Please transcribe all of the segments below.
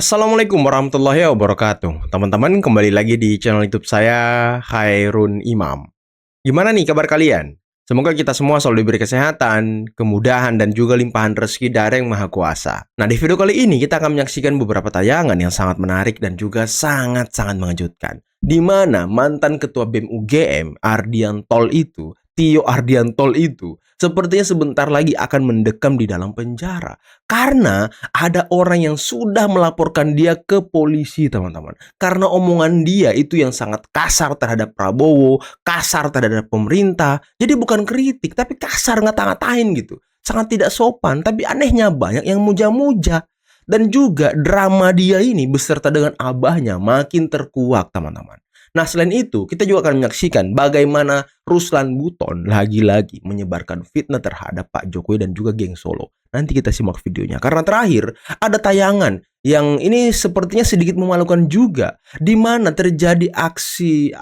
Assalamualaikum warahmatullahi wabarakatuh. Teman-teman, kembali lagi di channel YouTube saya, Khairun Imam. Gimana nih kabar kalian? Semoga kita semua selalu diberi kesehatan, kemudahan, dan juga limpahan rezeki dari Yang Maha Kuasa. Nah, di video kali ini kita akan menyaksikan beberapa tayangan yang sangat menarik dan juga sangat-sangat mengejutkan. Di mana mantan Ketua BEM UGM, Ardiantol itu, Tio Ardiantol itu, sepertinya sebentar lagi akan mendekam di dalam penjara. Karena ada orang yang sudah melaporkan dia ke polisi, teman-teman. Karena omongan dia itu yang sangat kasar terhadap Prabowo, kasar terhadap pemerintah. Jadi bukan kritik, tapi kasar ngata-ngatain gitu. Sangat tidak sopan, tapi anehnya banyak yang muja-muja. Dan juga drama dia ini beserta dengan abahnya makin terkuak, teman-teman. Nah, selain itu, kita juga akan menyaksikan bagaimana Ruslan Buton lagi-lagi menyebarkan fitnah terhadap Pak Jokowi dan juga geng Solo. Nanti kita simak videonya. Karena terakhir, ada tayangan yang ini sepertinya sedikit memalukan juga. Di mana terjadi aksi,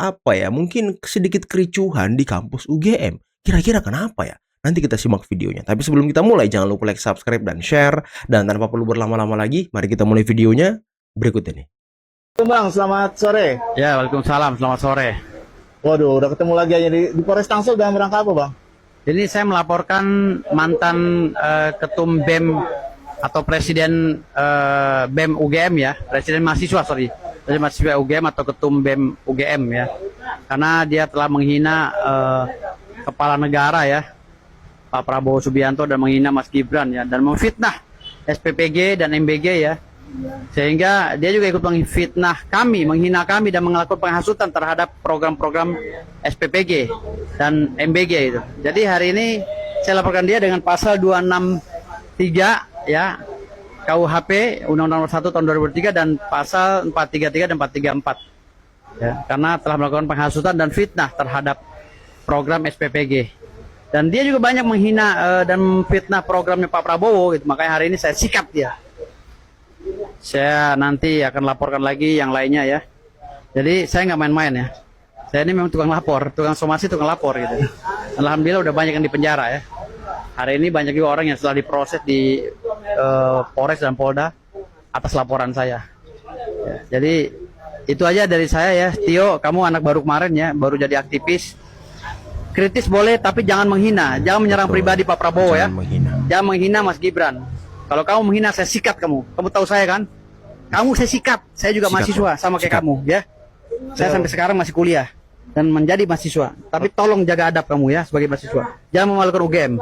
mungkin sedikit kericuhan di kampus UGM. Kira-kira kenapa ya? Nanti kita simak videonya. Tapi sebelum kita mulai, jangan lupa like, subscribe, dan share. Dan tanpa perlu berlama-lama lagi, mari kita mulai videonya berikut ini. Bang, selamat sore. Ya, waalaikumsalam, selamat sore. Waduh, udah ketemu lagi aja di Polres Tangsel dalam rangka apa, Bang? Jadi saya melaporkan mantan ketum BEM atau presiden BEM UGM ya, presiden mahasiswa UGM atau ketum BEM UGM ya, karena dia telah menghina kepala negara ya, Pak Prabowo Subianto, dan menghina Mas Gibran ya, dan memfitnah SPPG dan MBG ya. Sehingga dia juga ikut menghina kami dan melakukan penghasutan terhadap program-program SPPG dan MBG itu. Jadi hari ini saya laporkan dia dengan pasal 263 ya KUHP Undang-Undang Nomor 1 Tahun 2003 dan pasal 433 dan 434 ya, karena telah melakukan penghasutan dan fitnah terhadap program SPPG. Dan dia juga banyak menghina dan fitnah programnya Pak Prabowo gitu. Makanya hari ini saya sikat dia. Saya nanti akan laporkan lagi yang lainnya ya. Jadi saya nggak main-main ya. Saya ini memang tukang lapor, tukang somasi, tukang lapor gitu. Alhamdulillah udah banyak yang di penjara ya. Hari ini banyak juga orang yang setelah diproses di Polres dan Polda atas laporan saya. Ya, jadi itu aja dari saya ya. Tio, kamu anak baru kemarin ya, baru jadi aktivis. Kritis boleh, tapi jangan menghina, jangan menyerang pribadi Pak Prabowo ya. Jangan menghina Mas Gibran. Kalau kamu menghina, saya sikat kamu. Kamu tahu saya kan? Kamu saya sikat. Saya juga mahasiswa sama kayak kamu ya. Saya sampai sekarang masih kuliah dan menjadi mahasiswa. Tapi tolong jaga adab kamu ya sebagai mahasiswa. Jangan memalukan UGM.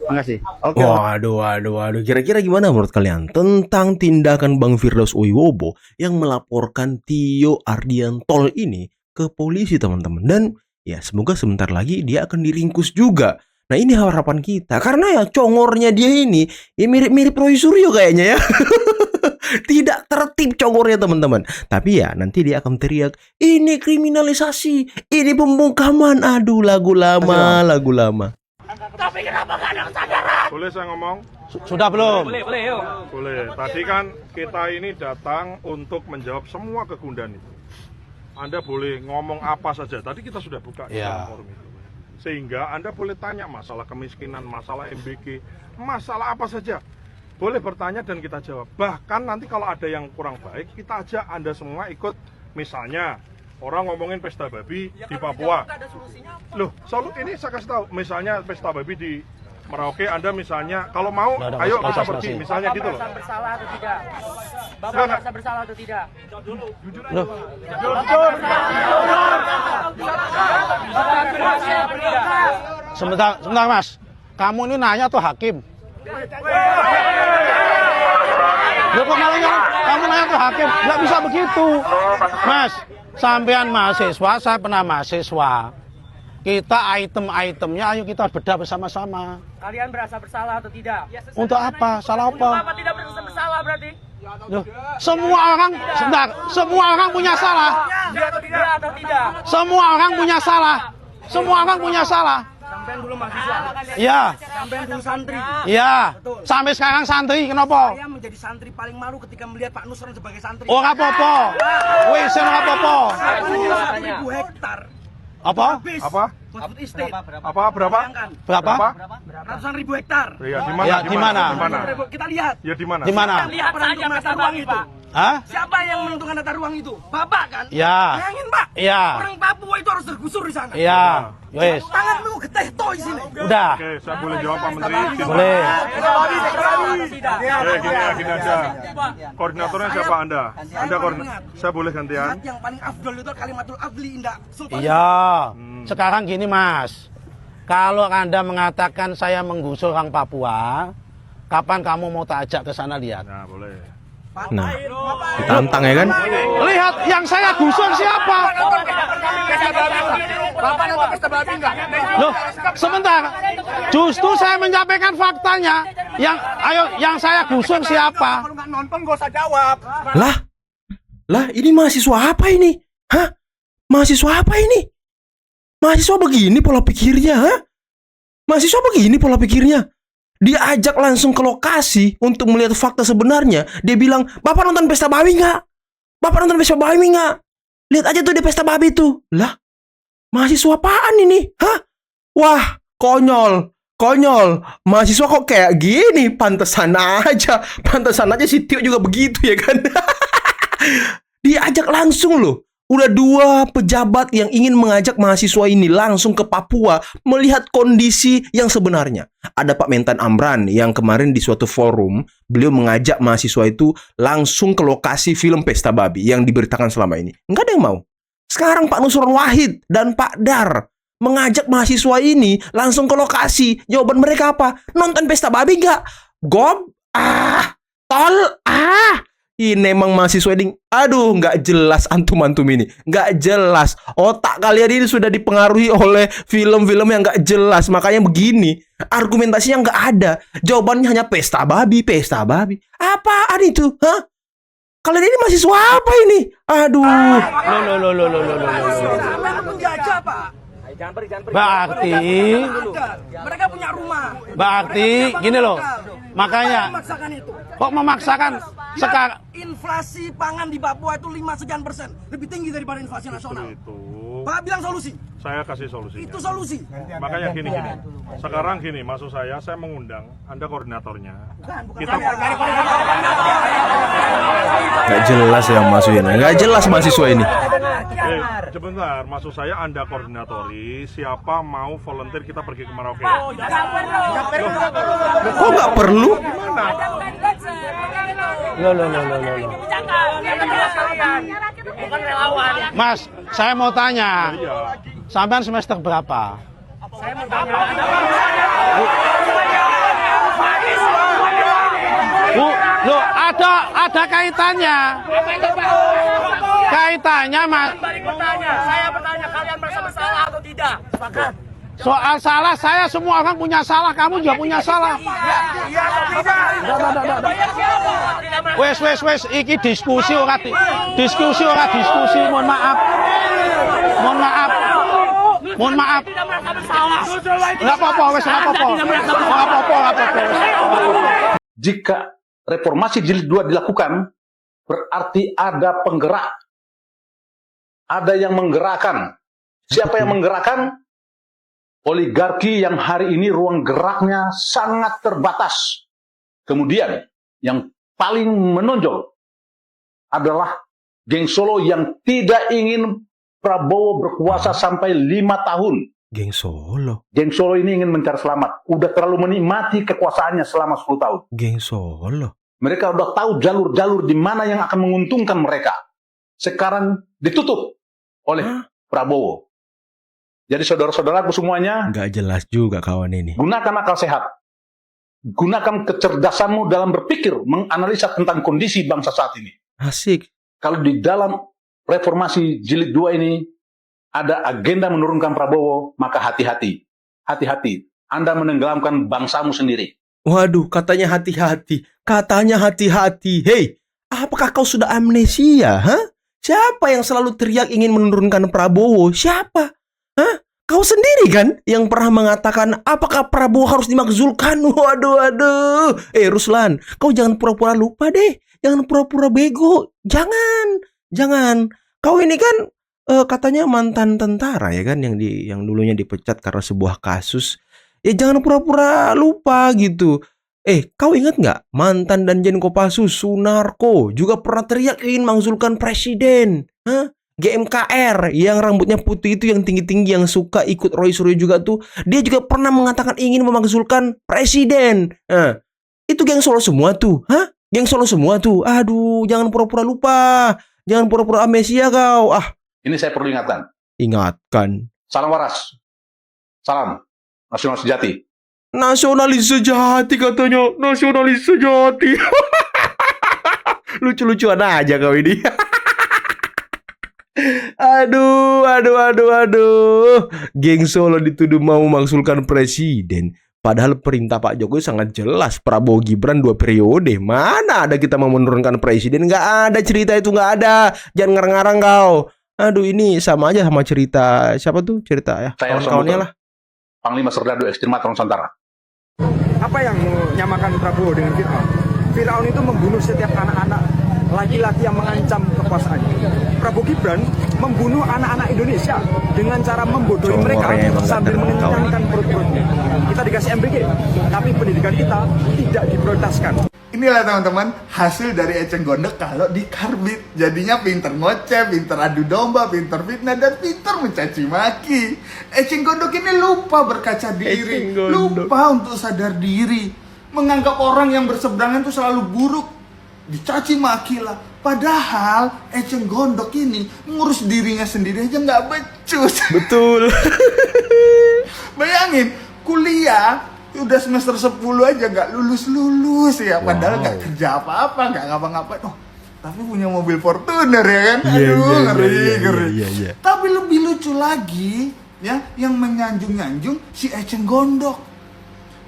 Makasih. Oke. Waduh. Kira-kira gimana menurut kalian tentang tindakan Bang Firdaus Wibowo yang melaporkan Tio Ardiantol ini ke polisi, teman-teman? Dan ya, semoga sebentar lagi dia akan diringkus juga. Nah, ini harapan kita. Karena ya congornya dia ini ya mirip-mirip Roy Suryo kayaknya ya. Tidak tertib congornya, teman-teman. Tapi ya nanti dia akan teriak, ini kriminalisasi, ini pembungkaman. Aduh, lagu lama. Tapi kenapa gak ada kesadaran? Boleh saya ngomong? Sudah belum? Boleh, yuk. Boleh. Tadi kan kita ini datang untuk menjawab semua kegundahan itu. Anda boleh ngomong apa saja. Tadi kita sudah buka di dalam forum itu. Sehingga Anda boleh tanya masalah kemiskinan, masalah MBG, masalah apa saja. Boleh bertanya dan kita jawab. Bahkan nanti kalau ada yang kurang baik, kita ajak Anda semua ikut. Misalnya, orang ngomongin pesta babi ya, di Papua. Loh, ini saya kasih tahu. Misalnya pesta babi di Merauke, Anda misalnya, kalau mau, ayo kita pergi. Misalnya gitu loh. Bapak bersalah atau tidak? Bapak merasa bersalah atau tidak? Jujur. Sebentar Mas. Kamu ini nanya tuh hakim. Loh, kok kamu nanya tuh hakim? Nggak bisa begitu. Mas, sampean mahasiswa, saya pernah mahasiswa. Kita item-itemnya, ayo kita bedah bersama-sama. Kalian merasa bersalah atau tidak? Untuk apa? Salah Untuk apa? apa tidak merasa bersalah berarti? Loh, semua orang punya salah. Iya atau tidak? Semua orang punya salah. Semua orang punya salah. Sampai dulu mahasiswa. Iya. Sampai dulu santri. Iya. Sampai sekarang santri, kenapa? Saya menjadi santri paling malu ketika melihat Pak Nusron sebagai santri. Oh, apa-apa. Wis ora apa-apa. 1.000 hektar. Apa? Apa? Maksud estate. Apa? Berapa? Bayangkan. Berapa? Ratusan ribu hektar. Ya, di mana? Ya, di mana? Kita lihat. Ya, di mana? Di mana? Lihat saja masa uang itu. Hah? Siapa yang menentukan tata ruang itu? Bapak kan? Ya. Bayangin Pak. Iya. Orang Papua itu harus tergusur di sana. Iya. Wes. Tangan lu geteh toh di sini. Udah. Oke, saya boleh jawab Pak Menteri? Boleh. Gini aja. Koordinatornya siapa Anda? Anda koordinator. Saya boleh gantian? Yang paling afdol itu kalimatul adli indah sultan. Iya. Sekarang gini Mas. Kalau Anda mengatakan saya menggusur orang Papua, kapan kamu mau tak ajak ke sana lihat? Nah, boleh. Nah, ditantang ya kan? Lihat yang saya gusur siapa? Loh, sebentar. Justru saya menyampaikan faktanya. Yang saya gusur siapa? Kalau nggak nonton gak usah jawab. Lah, ini mahasiswa apa ini? Hah? Mahasiswa apa ini? Mahasiswa begini pola pikirnya, ha? Mahasiswa begini pola pikirnya. Dia ajak langsung ke lokasi untuk melihat fakta sebenarnya. Dia bilang, Bapak nonton pesta babi nggak? Bapak nonton pesta babi nggak? Lihat aja tuh di pesta babi tuh. Lah, mahasiswa apaan ini? Hah? Wah, konyol. Konyol. Mahasiswa kok kayak gini? Pantesan aja si Tio juga begitu ya kan? Diajak langsung loh. Udah 2 pejabat yang ingin mengajak mahasiswa ini langsung ke Papua melihat kondisi yang sebenarnya. Ada Pak Mentan Amran yang kemarin di suatu forum, beliau mengajak mahasiswa itu langsung ke lokasi film Pesta Babi yang diberitakan selama ini. Nggak ada yang mau. Sekarang Pak Nusron Wahid dan Pak Dar mengajak mahasiswa ini langsung ke lokasi. Jawaban mereka apa? Nonton Pesta Babi nggak? Ini emang mahasiswa ini, aduh, nggak jelas antum-antum ini, nggak jelas. Otak kalian ini sudah dipengaruhi oleh film-film yang nggak jelas, makanya begini. Argumentasinya nggak ada, jawabannya hanya pesta babi, pesta babi. Apaan itu? Hah? Kalian ini mahasiswa apa ini? Aduh. Loh. Mereka penjajah Pak. Berarti, Mereka punya rumah. berarti gini loh. Makanya, Memaksakan itu. kok memaksakan sekarang? Inflasi pangan di Papua itu 5 sekian persen, lebih tinggi daripada inflasi nasional. Itu Pak bilang solusi. saya kasih solusinya. Itu solusi. Makanya gini. Sekarang gini, maksud saya mengundang Anda koordinatornya. Kita Nggak jelas yang masukin, nggak jelas mahasiswa ini. sebentar, maksud saya Anda koordinatori siapa mau volunteer kita pergi ke Merauke. Kok nggak perlu? Loh. Mas, saya mau tanya, Iya. sampean semester berapa? Bu, loh, ada kaitannya. Kaitannya, Mas. Saya bertanya, kalian merasa bersalah atau tidak? Sepakat. Soal salah, saya semua orang punya salah, kamu juga punya salah. Iya atau tidak? Wes, iki diskusi ora diskusi, mohon maaf. Enggak apa-apa, wes enggak apa-apa. Jika reformasi jilid 2 dilakukan, berarti ada penggerak. Ada yang menggerakkan. Siapa yang menggerakkan? Oligarki yang hari ini ruang geraknya sangat terbatas. Kemudian, yang paling menonjol adalah geng Solo yang tidak ingin Prabowo berkuasa sampai 5 tahun. Geng Solo. Geng Solo ini ingin mencari selamat. Udah terlalu menikmati kekuasaannya selama 10 tahun. Geng Solo. Mereka udah tahu jalur-jalur di mana yang akan menguntungkan mereka. Sekarang ditutup oleh Prabowo. Jadi saudara-saudaraku semuanya, Nggak jelas juga kawan ini. gunakan akal sehat. Gunakan kecerdasanmu dalam berpikir, menganalisa tentang kondisi bangsa saat ini. Asik. Kalau di dalam reformasi jilid 2 ini ada agenda menurunkan Prabowo, maka hati-hati. Hati-hati. Anda menenggelamkan bangsamu sendiri. Waduh, katanya hati-hati. Katanya hati-hati. Hei, apakah kau sudah amnesia? Hah? Siapa yang selalu teriak ingin menurunkan Prabowo? Siapa? Hah? Kau sendiri kan yang pernah mengatakan apakah Prabowo harus dimakzulkan? Waduh. Ruslan, kau jangan pura-pura lupa deh. Jangan pura-pura bego. Jangan. Kau ini kan katanya mantan tentara ya kan yang dulunya dipecat karena sebuah kasus. Ya jangan pura-pura lupa gitu. Kau ingat nggak mantan Danjen Kopassus Sunarko juga pernah teriak ingin mengusulkan presiden? Hah? GMKR yang rambutnya putih itu yang tinggi-tinggi yang suka ikut Roy Suryo juga tuh, dia juga pernah mengatakan ingin mengusulkan presiden. Itu geng Solo semua tuh, hah? Geng Solo semua tuh. Aduh, jangan pura-pura lupa, jangan pura-pura amnesia kau. Ini saya perlu ingatkan. Ingatkan. Salam waras. Salam nasional sejati. Nasionalis sejati katanya, nasionalis sejati. Lucu-lucuan aja kau ini. Aduh. Geng Solo dituduh mau mengusulkan presiden. Padahal perintah Pak Jokowi sangat jelas. Prabowo Gibran 2 periode. Mana ada kita mau menurunkan presiden? Nggak ada cerita itu, nggak ada. Jangan ngarang-ngarang kau. Aduh, ini sama aja sama cerita siapa tuh? Cerita ya kawan-kawannya lah. Panglima Serdadu Ekstrimata Nusantara. Apa yang menyamakan Prabowo dengan Fir'aun? Fir'aun itu membunuh setiap anak-anak laki-laki yang mengancam kekuasaannya. Prabowo Gibran membunuh anak-anak Indonesia dengan cara membodohi mereka sambil mengenyangkan perut-perutnya. Kita dikasih MBG, tapi pendidikan kita tidak diprioritaskan. Inilah teman-teman hasil dari eceng gondok kalau dikarbit. Jadinya pinter ngoceh, pinter adu domba, pinter fitnah, dan pinter mencaci maki. Eceng gondok ini lupa berkaca diri, lupa untuk sadar diri. Menganggap orang yang berseberangan itu selalu buruk, dicaci maki lah. Padahal eceng gondok ini ngurus dirinya sendiri aja nggak becus. Betul. Bayangin, kuliah udah semester 10 aja nggak lulus ya, padahal nggak kerja apa-apa, nggak ngapa-ngapain. Tapi punya mobil Fortuner ya kan. Aduh, ngeri. Tapi lebih lucu lagi ya, yang menyanjung-nyanjung si eceng gondok.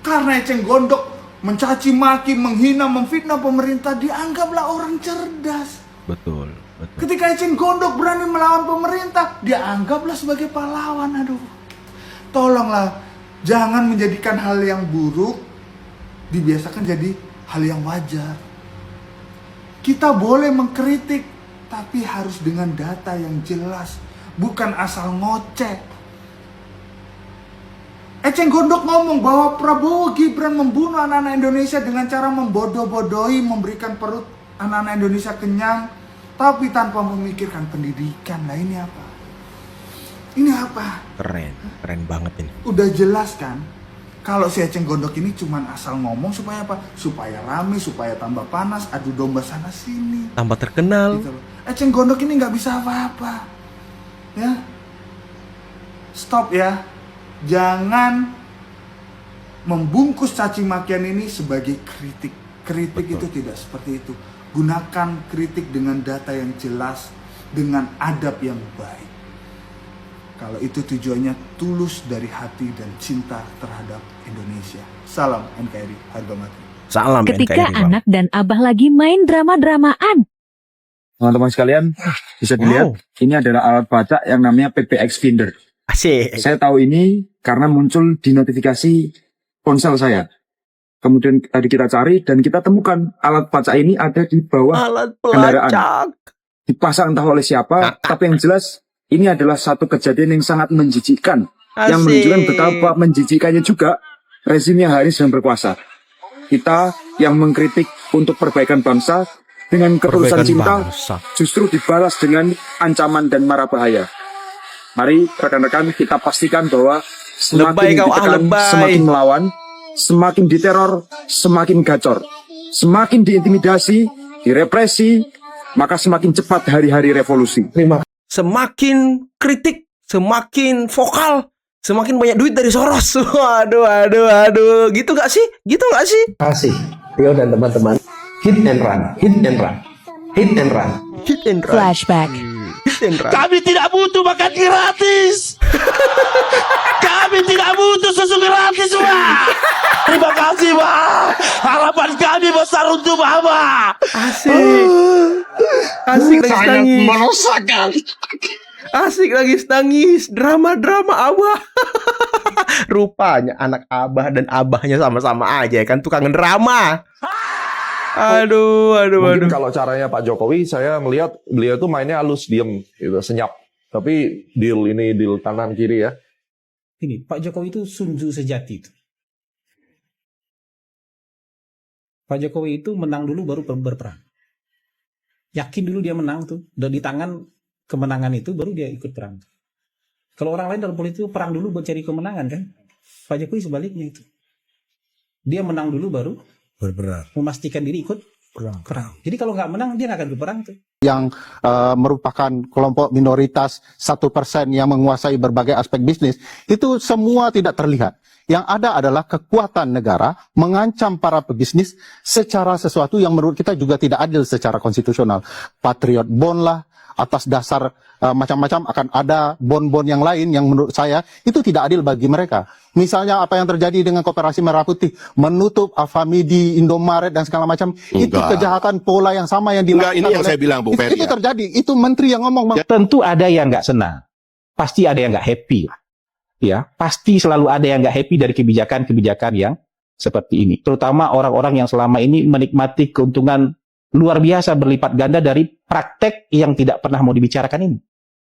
Karena eceng gondok mencaci maki, menghina, memfitnah pemerintah, dianggaplah orang cerdas. Betul. Ketika eceng gondok berani melawan pemerintah, dianggaplah sebagai pahlawan. Aduh, tolonglah, jangan menjadikan hal yang buruk dibiasakan jadi hal yang wajar. Kita boleh mengkritik, tapi harus dengan data yang jelas, bukan asal ngoceh. Eceng gondok ngomong bahwa Prabowo Gibran membunuh anak-anak Indonesia dengan cara membodoh-bodohi, memberikan perut anak-anak Indonesia kenyang, tapi tanpa memikirkan pendidikan. Nah, ini apa? Ini apa? Keren banget ini. Udah jelas kan, kalau si eceng gondok ini cuman asal ngomong supaya apa? Supaya rame, supaya tambah panas, adu domba sana sini. Tambah terkenal. Gitu loh. Eceng gondok ini nggak bisa apa-apa. Ya, stop ya. Jangan membungkus caci makian ini sebagai kritik. Kritik itu tidak seperti itu. Gunakan kritik dengan data yang jelas, dengan adab yang baik. Kalau itu tujuannya tulus dari hati dan cinta terhadap Indonesia. Salam NKRI, harga mati. Salam Ketika NKRI, Bang. anak dan abah lagi main drama-dramaan. Teman-teman sekalian, bisa dilihat, ini adalah alat baca yang namanya PPX Finder. Asik. Saya tahu ini karena muncul di notifikasi ponsel saya. Kemudian tadi kita cari dan kita temukan alat baca ini ada di bawah Alat kendaraan. pelacak. Dipasang entah oleh siapa, tapi yang jelas ini adalah satu kejadian yang sangat menjijikkan. Yang menunjukkan betapa menjijikannya juga rezimnya hari sedang berkuasa. Kita yang mengkritik untuk perbaikan bangsa dengan ketulusan cinta justru dibalas dengan ancaman dan mara bahaya. Mari rekan-rekan kita pastikan bahwa semakin ditekan, semakin melawan, semakin diteror, semakin gacor, semakin diintimidasi, direpresi, maka semakin cepat hari-hari revolusi. Semakin kritik, semakin vokal, semakin banyak duit dari Soros. Aduh. Gitu gak sih? Kasih Rio dan teman-teman. Hit and run. Flashback. Kami tidak butuh makan gratis. Kami tidak butuh susu gratis, Pak. Terima kasih, Pak. Harapan kami besar untuk Bapak. Asik lagi nangis. Drama Abah. Rupanya anak Abah dan abahnya sama-sama aja kan, tukang drama. Aduh. Mungkin kalau caranya Pak Jokowi, saya melihat beliau itu mainnya halus, diem, gitu, senyap. Tapi deal kanan kiri ya. Ini Pak Jokowi itu Sun Tzu sejati itu. Pak Jokowi itu menang dulu baru berperang. Yakin dulu dia menang tuh, dan di tangan kemenangan itu baru dia ikut perang. Kalau orang lain dalam politik itu perang dulu buat cari kemenangan kan? Pak Jokowi sebaliknya itu. Dia menang dulu baru berperang. Memastikan diri ikut perang. Jadi kalau nggak menang dia nggak akan berperang tuh. Yang merupakan kelompok minoritas 1% yang menguasai berbagai aspek bisnis, itu semua tidak terlihat. Yang ada adalah kekuatan negara mengancam para pebisnis secara sesuatu yang menurut kita juga tidak adil secara konstitusional. Patriot bond lah, atas dasar macam-macam akan ada bond-bond yang lain yang menurut saya itu tidak adil bagi mereka. Misalnya apa yang terjadi dengan Koperasi Merah Putih, menutup Alfamidi, Indomaret dan segala macam, itu kejahatan pola yang sama yang dilakukan. Ini yang saya bilang, Bung Ferry. Itu terjadi, itu menteri yang ngomong. Tentu ada yang nggak senang, pasti ada yang nggak happy. Ya, pasti selalu ada yang nggak happy dari kebijakan-kebijakan yang seperti ini. Terutama orang-orang yang selama ini menikmati keuntungan luar biasa berlipat ganda dari praktek yang tidak pernah mau dibicarakan ini.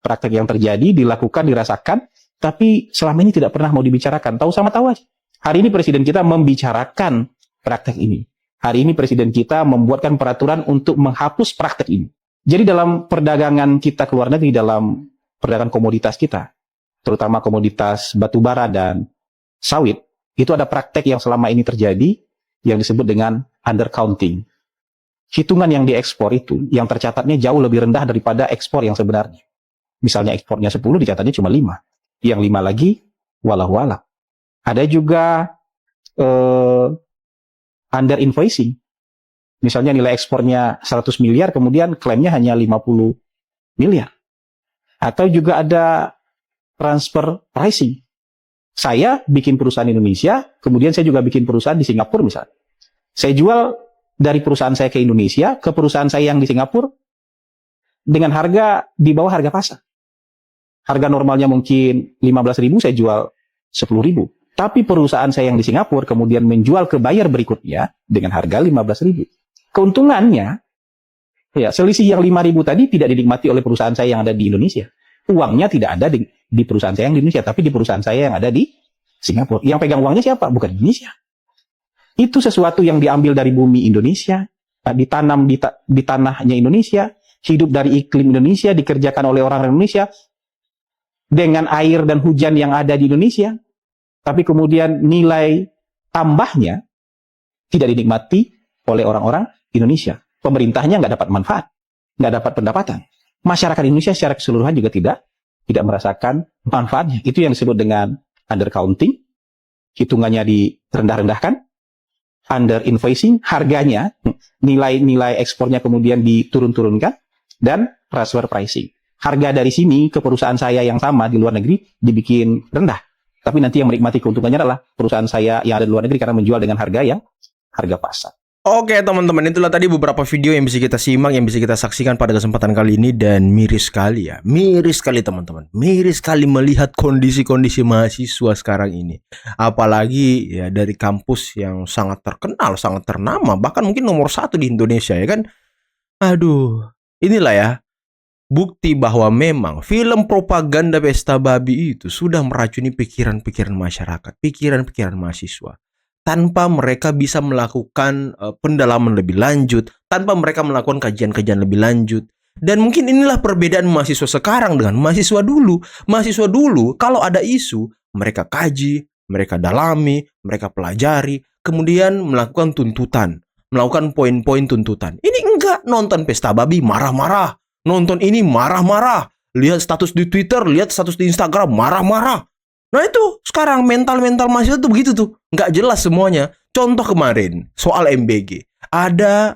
Praktek yang terjadi, dilakukan, dirasakan, tapi selama ini tidak pernah mau dibicarakan. Tahu sama tahu aja. Hari ini presiden kita membicarakan praktek ini. Hari ini presiden kita membuatkan peraturan untuk menghapus praktek ini. Jadi dalam perdagangan kita ke luar negeri, dalam perdagangan komoditas kita, terutama komoditas batubara dan sawit, itu ada praktek yang selama ini terjadi yang disebut dengan undercounting. Hitungan yang diekspor itu, yang tercatatnya jauh lebih rendah daripada ekspor yang sebenarnya. Misalnya ekspornya 10, dicatatnya cuma 5. Yang 5 lagi, walau alam. Ada juga under invoicing. Misalnya nilai ekspornya 100 miliar, kemudian klaimnya hanya 50 miliar. Atau juga ada transfer pricing. Saya bikin perusahaan Indonesia, kemudian saya juga bikin perusahaan di Singapura misalnya. Saya jual dari perusahaan saya ke Indonesia, ke perusahaan saya yang di Singapura, dengan harga di bawah harga pasar. Harga normalnya mungkin 15.000, saya jual 10.000. Tapi perusahaan saya yang di Singapura kemudian menjual ke buyer berikutnya dengan harga 15.000. Keuntungannya, ya selisih yang 5.000 tadi tidak dinikmati oleh perusahaan saya yang ada di Indonesia. Uangnya tidak ada di perusahaan saya yang di Indonesia, tapi di perusahaan saya yang ada di Singapura. Yang pegang uangnya siapa? Bukan Indonesia. Itu sesuatu yang diambil dari bumi Indonesia, ditanam di tanahnya Indonesia, hidup dari iklim Indonesia, dikerjakan oleh orang Indonesia, dengan air dan hujan yang ada di Indonesia, tapi kemudian nilai tambahnya tidak dinikmati oleh orang-orang Indonesia. Pemerintahnya nggak dapat manfaat, nggak dapat pendapatan. Masyarakat Indonesia secara keseluruhan juga tidak merasakan manfaatnya. Itu yang disebut dengan undercounting, hitungannya direndah-rendahkan, under invoicing, harganya, nilai ekspornya kemudian diturun-turunkan, dan transfer pricing. Harga dari sini ke perusahaan saya yang sama di luar negeri dibikin rendah. Tapi nanti yang menikmati keuntungannya adalah perusahaan saya yang ada di luar negeri karena menjual dengan harga pasar. Oke teman-teman, itulah tadi beberapa video yang bisa kita simak, yang bisa kita saksikan pada kesempatan kali ini. Dan miris sekali ya, miris sekali teman-teman, miris sekali melihat kondisi-kondisi mahasiswa sekarang ini. Apalagi ya dari kampus yang sangat terkenal, sangat ternama, bahkan mungkin nomor 1 di Indonesia ya kan. Aduh, inilah ya bukti bahwa memang film propaganda pesta babi itu sudah meracuni pikiran-pikiran masyarakat, pikiran-pikiran mahasiswa. Tanpa mereka bisa melakukan pendalaman lebih lanjut, tanpa mereka melakukan kajian-kajian lebih lanjut. Dan mungkin inilah perbedaan mahasiswa sekarang dengan mahasiswa dulu. Mahasiswa dulu kalau ada isu, mereka kaji, mereka dalami, mereka pelajari, kemudian melakukan tuntutan, melakukan poin-poin tuntutan. Ini enggak, nonton pesta babi marah-marah, nonton ini marah-marah, lihat status di Twitter, lihat status di Instagram marah-marah. Nah itu sekarang mental-mental mahasiswa tuh begitu tuh, nggak jelas semuanya. Contoh kemarin soal MBG, ada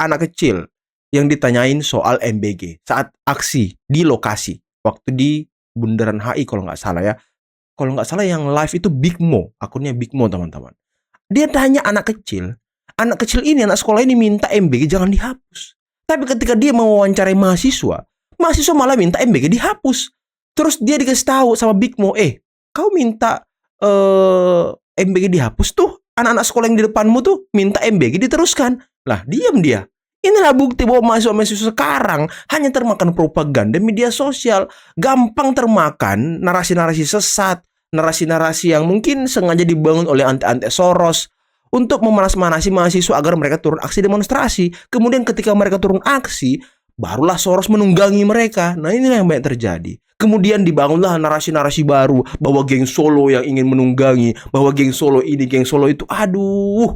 anak kecil yang ditanyain soal MBG saat aksi di lokasi waktu di Bundaran HI kalau nggak salah ya. Kalau nggak salah yang live itu Big Mo, akunnya Big Mo teman-teman. Dia tanya anak kecil ini, anak sekolah ini minta MBG jangan dihapus. Tapi ketika dia mau wawancarai mahasiswa malah minta MBG dihapus. Terus dia dikasih tahu sama Big Mo, kau minta MBG dihapus tuh, anak-anak sekolah yang di depanmu tuh minta MBG diteruskan. Lah, diam dia. Inilah bukti bahwa mahasiswa-mahasiswa sekarang hanya termakan propaganda media sosial. Gampang termakan narasi-narasi sesat, narasi-narasi yang mungkin sengaja dibangun oleh anti-anti Soros untuk memanas-manasi mahasiswa agar mereka turun aksi demonstrasi. Kemudian ketika mereka turun aksi, barulah Soros menunggangi mereka. Nah, inilah yang banyak terjadi. Kemudian dibangunlah narasi-narasi baru bahwa geng Solo yang ingin menunggangi, bahwa geng Solo ini, geng Solo itu. Aduh,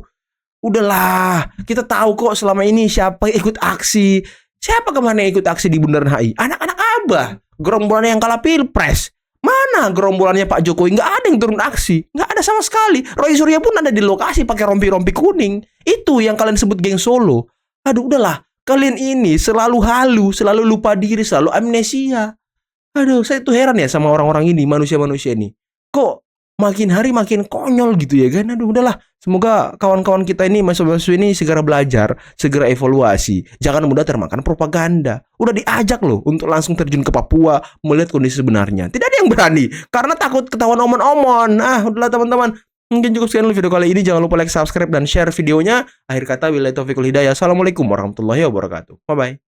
udahlah. Kita tahu kok selama ini siapa yang ikut aksi. Siapa kemana yang ikut aksi di Bundaran HI? Anak-anak Abah, gerombolan yang kalah pilpres. Mana gerombolannya Pak Jokowi? Nggak ada yang turun aksi. Nggak ada sama sekali. Roy Suryo pun ada di lokasi pakai rompi-rompi kuning. Itu yang kalian sebut geng Solo. Aduh, udahlah. Kalian ini selalu halu, selalu lupa diri, selalu amnesia. Aduh, saya tuh heran ya sama orang-orang ini, manusia-manusia ini. Kok makin hari makin konyol gitu ya kan? Aduh, udahlah. Semoga kawan-kawan kita ini, mahasiswa ini segera belajar, segera evaluasi. Jangan mudah termakan propaganda. Udah diajak loh untuk langsung terjun ke Papua, melihat kondisi sebenarnya. Tidak ada yang berani, karena takut ketahuan omon-omon. Ah, udahlah teman-teman. Mungkin cukup sekian video kali ini. Jangan lupa like, subscribe, dan share videonya. Akhir kata, wabillahi taufiq wal hidayah. Assalamualaikum warahmatullahi wabarakatuh. Bye-bye.